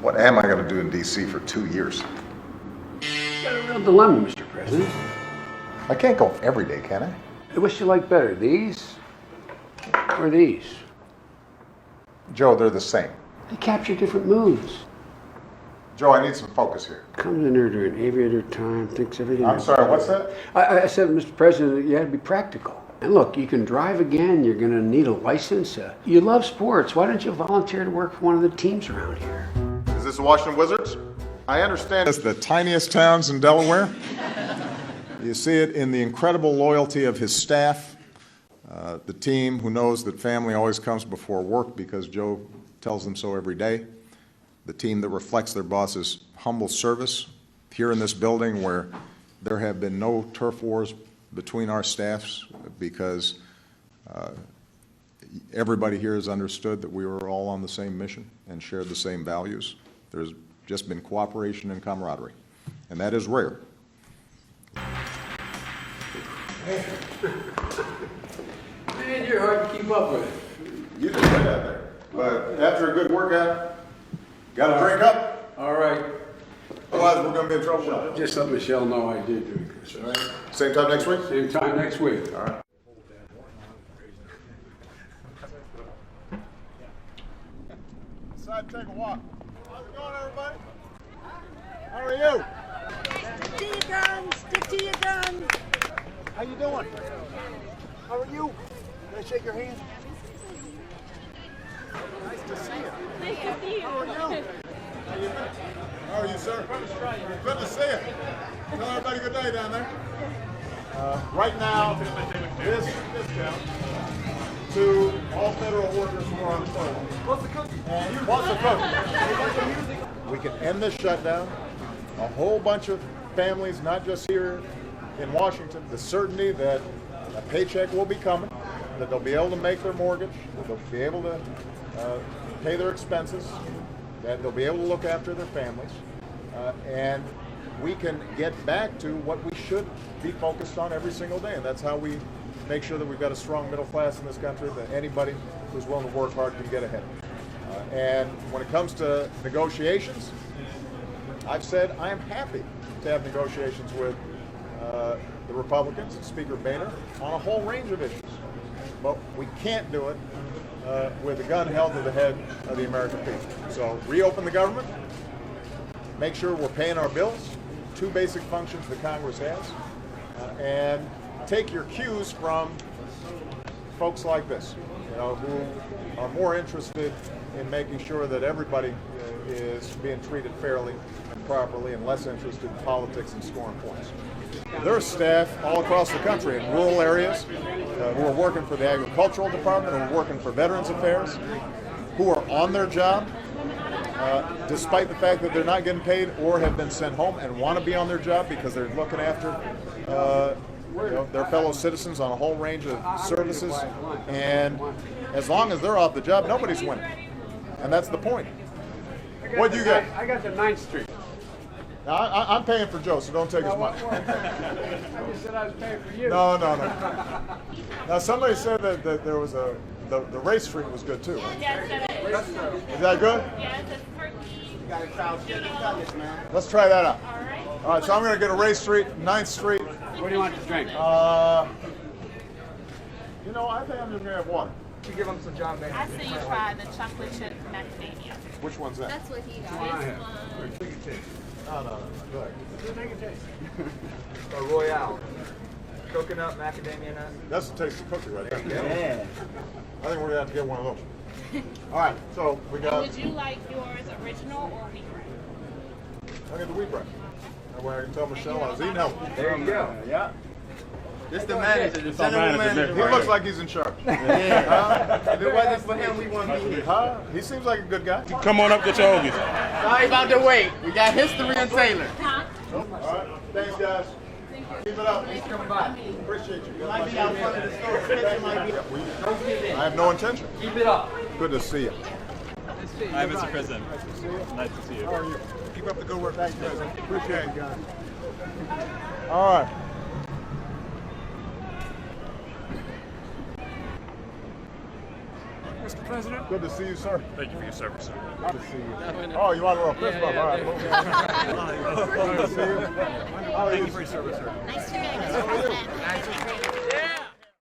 What am I going to do in D.C. for 2 years? You got a real dilemma, Mr. President. I can't go every day, can I? Which you like better, these or these? Joe, they're the same. They capture different moods. Joe, I need some focus here. Comes in there during aviator time, thinks everything. I'm sorry, what's that? I said, Mr. President, you had to be practical. And look, you can drive again, you're going to need a license. You love sports. Why don't you volunteer to work for one of the teams around here? Is this the Washington Wizards? I understand it's the tiniest towns in Delaware. You see it in the incredible loyalty of his staff, the team who knows that family always comes before work because Joe tells them so every day, the team that reflects their boss's humble service here in this building where there have been no turf wars between our staffs because everybody here has understood that we were all on the same mission and shared the same values. There's just been cooperation and camaraderie, and that is rare. Man, you're hard to keep up with. You did right out there. But after a good workout, got a drink up? All right. Otherwise, we're going to be in trouble. Just let Michelle know I did drink this, all right? Same time next week? Same time next week. All right. Decide to take a walk. How's it going, everybody? How are you? Stick to your guns. Stick to your guns. How you doing? How are you? Can I shake your hand? Nice to see you. Nice to see you. How are you? How are you, sir? Good to see you. Tell everybody good day down there. Right now, this discount to all federal workers who are unemployed. What's the cookie? What's the cookie? We can end this shutdown. A whole bunch of families, not just here in Washington, the certainty that a paycheck will be coming, that they'll be able to make their mortgage, that they'll be able to pay their expenses, that they'll be able to look after their families, and we can get back to what we should be focused on every single day, and that's how we make sure that we've got a strong middle class in this country, that anybody who's willing to work hard can get ahead. And when it comes to negotiations, I've said I am happy to have negotiations with the Republicans and Speaker Boehner on a whole range of issues. But we can't do it with a gun held to the head of the American people. So reopen the government, make sure we're paying our bills, two basic functions that Congress has, and take your cues from folks like this, who are more interested in making sure that everybody is being treated fairly and properly and less interested in politics and scoring points. There are staff all across the country in rural areas who are working for the agricultural department, who are working for Veterans Affairs, who are on their job despite the fact that they're not getting paid or have been sent home and want to be on their job because they're looking after their fellow citizens on a whole range of services. And as long as they're off the job, nobody's winning. And that's the point. What do you get? I got the 9th Street. Now, I'm paying for Joe, so don't take his money. I just said I was paying for you. No. Now, somebody said that there was the race street was good, too. Yes, it is. Is that good? Yes, it's turkey. You got a crowd here. You got this, man. Let's try that out. All right. All right, so I'm going to get a race street, 9th Street. What do you want to drink? I think I'm just going to have water. You give him some John Boehner. I say you try the chocolate chip macadamia. Which one's that? That's what he got. have? This one. No. Go ahead. A Royale. Coconut, macadamia nut. That's the taste of cookie right there. Yeah. I think we're going to have to get one of those. All right, so we got... Would you like yours original or wheat bread? I get the wheat bread. That way I can tell Michelle I was eating healthy. There you go. Yeah. This is the manager, the general manager. He looks like he's in charge. Yeah. If it wasn't for him, we wouldn't be here. Huh? He seems like a good guy. Come on up, get your hoagies. Sorry about the wait. We got history in Taylor. Huh? All right, thanks, guys. Keep it up. Thanks for coming by. Appreciate you. Might be out front of the store. Spencer might be. Don't give in. I have no intention. Keep it up. Good to see you. Hi, Mr. President. Nice to see you. How are you? Keep up the good work. Thanks, guys. Appreciate it, guys. All right. Mr. President. Good to see you, sir. Thank you for your service, sir. Good to see you. Oh, you want a little fist bump? All right. Good to see you. Thank you for your service, sir. Nice to meet